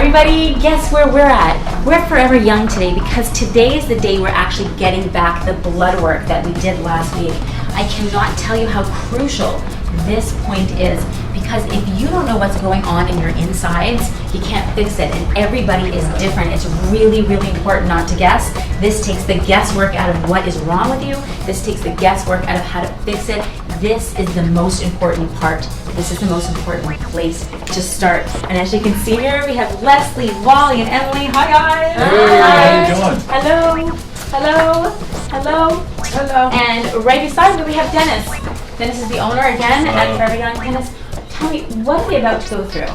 everybody, guess where we're at? We're at Forever Young today because today is the day we're actually getting back the blood work that we did last week. I cannot tell you how crucial this point is because if you don't know what's going on in your insides, you can't fix it, and everybody is different. It's really, really important not to guess. This takes the guesswork out of what is wrong with you. This takes the guesswork out of how to fix it. This is the most important part. This is the most important place to start. And as you can see here, we have Leslie, Wally, and Emily. Hi, guys. Hey, how you doing? Hello. Hello. Hello. Hello. And right beside me, we have Dennis. Dennis is the owner again at Forever Young. Dennis, tell me, what are we about to go through?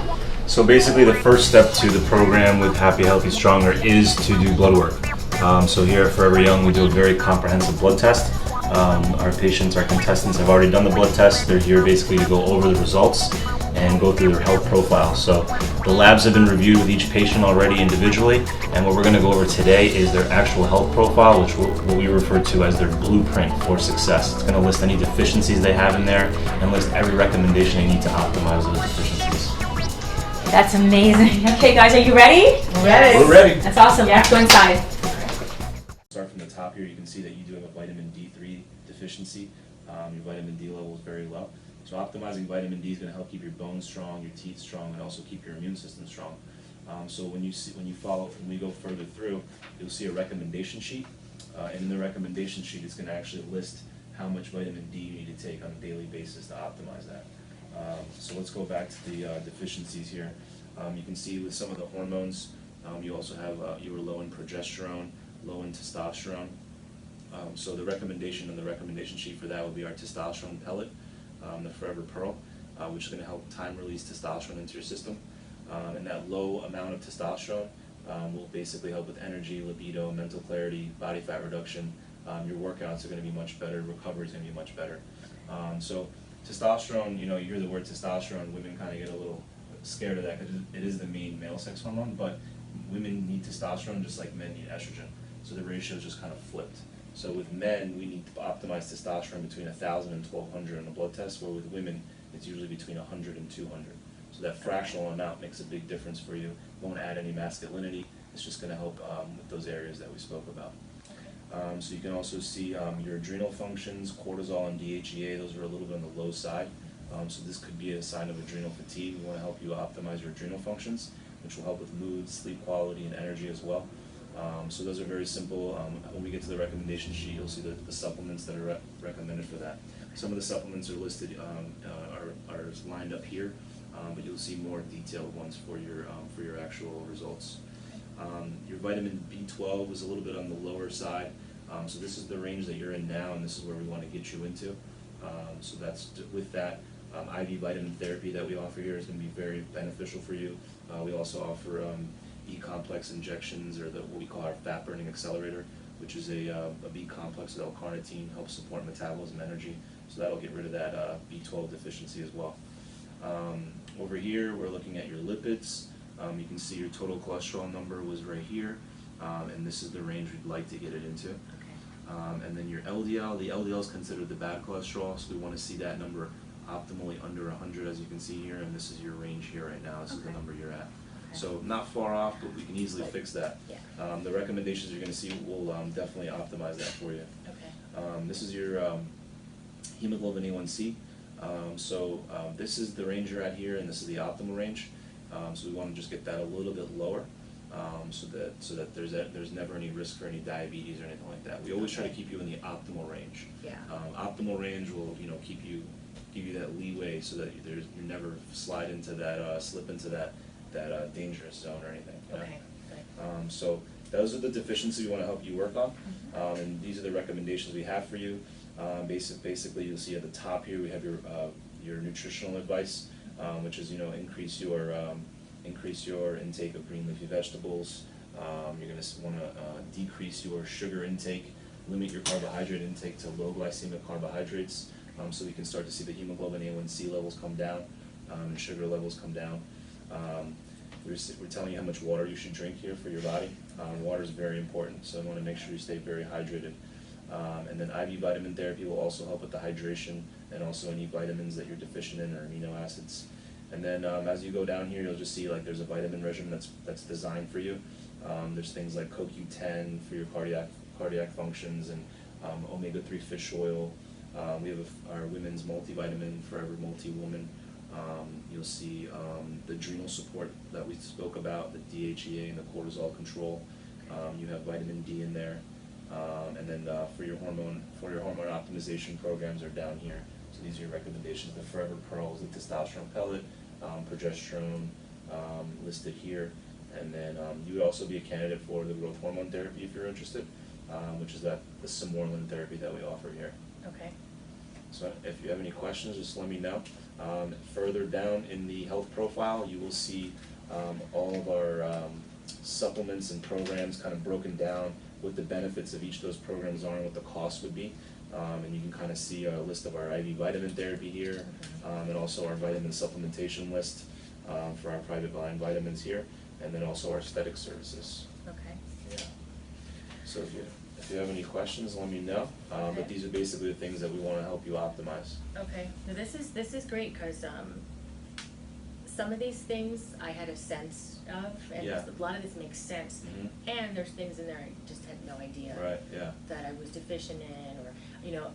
So basically the first step to the program with Happy, Healthy, Stronger is to do blood work. So here at Forever Young, we do a very comprehensive blood test. Our patients, our contestants have already done the blood test. They're here basically to go over the results and go through their health profile. So the labs have been reviewed with each patient already individually, and what we're going to go over today is their actual health profile, which what we refer to as their blueprint for success. It's going to list any deficiencies they have in there and list every recommendation they need to optimize those deficiencies. That's amazing. Okay, guys, are you ready? We're ready. That's awesome. Let's go inside. Start from the top here. You can see that you do have a vitamin D3 deficiency. Your vitamin D level is very low. So optimizing vitamin D is going to help keep your bones strong, your teeth strong, and also keep your immune system strong. So when we go further through, you'll see a recommendation sheet, and in the recommendation sheet, it's going to actually list how much vitamin D you need to take on a daily basis to optimize that. So let's go back to the deficiencies here. You can see with some of the hormones, you also have you were low in progesterone, low in testosterone. So the recommendation on the recommendation sheet for that would be our testosterone pellet, the Forever Pearl, which is going to help time release testosterone into your system. And that low amount of testosterone will basically help with energy, libido, mental clarity, body fat reduction. Your workouts are going to be much better, recovery is going to be much better. So testosterone, you hear the word testosterone, women kind of get a little scared of that because it is the main male sex hormone, but women need testosterone just like men need estrogen. So the ratio is just kind of flipped. So with men, we need to optimize testosterone between 1,000 and 1,200 on a blood test, where with women, it's usually between 100 and 200. So that fractional amount makes a big difference for you. Won't add any masculinity. It's just going to help with those areas that we spoke about. So you can also see your adrenal functions, cortisol and DHEA, those are a little bit on the low side. So this could be a sign of adrenal fatigue. We want to help you optimize your adrenal functions, which will help with mood, sleep quality, and energy as well. So those are very simple. When we get to the recommendation sheet, you'll see the supplements that are recommended for that. Some of the supplements are listed, are lined up here, but you'll see more detailed ones for your actual results. Your vitamin B12 was a little bit on the lower side, so this is the range that you're in now, and this is where we want to get you into. So that's with that. IV vitamin therapy that we offer here is going to be very beneficial for you. We also offer B-complex injections, or what we call our fat burning accelerator, which is a B-complex with L-carnitine, helps support metabolism energy, so that'll get rid of that B12 deficiency as well. Over here, we're looking at your lipids. You can see your total cholesterol number was right here, and this is the range we'd like to get it into. And then your LDL, the LDL is considered the bad cholesterol, so we want to see that number optimally under 100, as you can see here, and this is your range here right now. This is the number you're at. So not far off, but we can easily fix that. Yeah. The recommendations you're going to see will definitely optimize that for you. Okay. This is your hemoglobin A1C. This is the range you're at here, and this is the optimal range. So we want to just get that a little bit lower, so that there's never any risk for any diabetes or anything like that. We always try to keep you in the optimal range. Yeah. Optimal range will give you that leeway so that you never slide into that slip into that dangerous zone or anything. Okay. So those are the deficiencies we want to help you work on, and these are the recommendations we have for you. Basically, you'll see at the top here we have your nutritional advice, which is increase your intake of green leafy vegetables. You're going to want to decrease your sugar intake, limit your carbohydrate intake to low glycemic carbohydrates, so we can start to see the hemoglobin A1C levels come down and sugar levels come down. We're telling you how much water you should drink here for your body. Water is very important, so I want to make sure you stay very hydrated. And then IV vitamin therapy will also help with the hydration and also any vitamins that you're deficient in or amino acids. And then as you go down here, you'll just see like there's a vitamin regimen that's designed for you. There's things like CoQ10 for your cardiac functions, and omega-3 fish oil. We have our women's multivitamin, Forever Multi-Woman. You'll see the adrenal support that we spoke about, the DHEA and the cortisol control. You have vitamin D in there. And then for your hormone optimization programs are down here. So these are your recommendations: the Forever Pearls, the testosterone pellet, progesterone listed here. And then you would also be a candidate for the growth hormone therapy if you're interested, which is the Simorelin therapy that we offer here. Okay. So if you have any questions, just let me know. Further down in the health profile, you will see all of our supplements and programs kind of broken down, what the benefits of each of those programs are and what the cost would be. And you can kind of see a list of our IV vitamin therapy here, and also our vitamin supplementation list for our private line vitamins here, and then also our aesthetic services. Okay. Yeah. So if you have any questions, let me know. Okay. But these are basically the things that we want to help you optimize. Okay, now this is great, because some of these things I had a sense of, and Yeah. a lot of this makes sense, and there's things in there I just had no idea Right, yeah. that I was deficient in, or,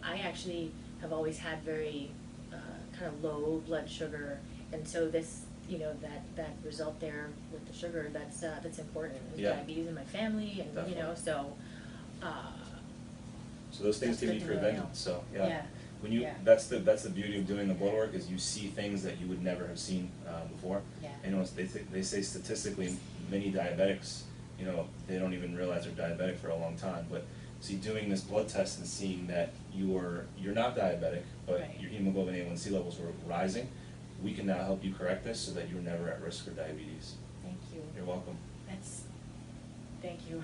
I actually have always had very kind of low blood sugar, and so this, that result there with the sugar, that's important. There's Yeah. diabetes in my family, and, Definitely. so. So those things That's can be good to really prevented, know. so, yeah. Yeah. When you, Yeah. that's the beauty of doing the blood work, is you see things that you would never have seen before. Yeah. And they say statistically, many diabetics, they don't even realize they're diabetic for a long time, but see, doing this blood test and seeing that you're not diabetic, but Right. your hemoglobin A1C levels were rising, we can now help you correct this so that you're never at risk for diabetes. Thank you. You're welcome. Thank you.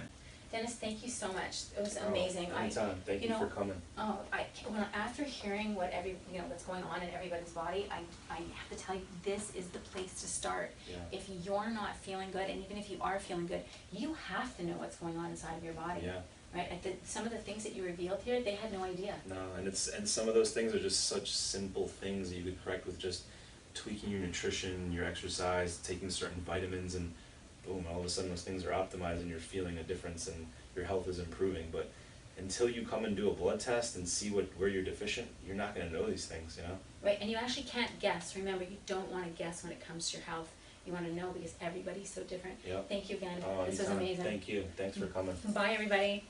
Dennis, thank you so much. It was amazing. Anytime. Thank you for coming. After hearing what's going on in everybody's body, I have to tell you, this is the place to start. Yeah. If you're not feeling good, and even if you are feeling good, you have to know what's going on inside of your body. Yeah. Right? Some of the things that you revealed here, they had no idea. No, and some of those things are just such simple things that you could correct with just tweaking your nutrition, your exercise, taking certain vitamins, and boom, all of a sudden those things are optimized and you're feeling a difference and your health is improving. But until you come and do a blood test and see where you're deficient, you're not going to know these things, Right, and you actually can't guess. Remember, you don't want to guess when it comes to your health. You want to know, because everybody's so different. Yep. Thank you again. Oh, This was anytime. amazing. Thank you. Thanks for coming. Bye, everybody.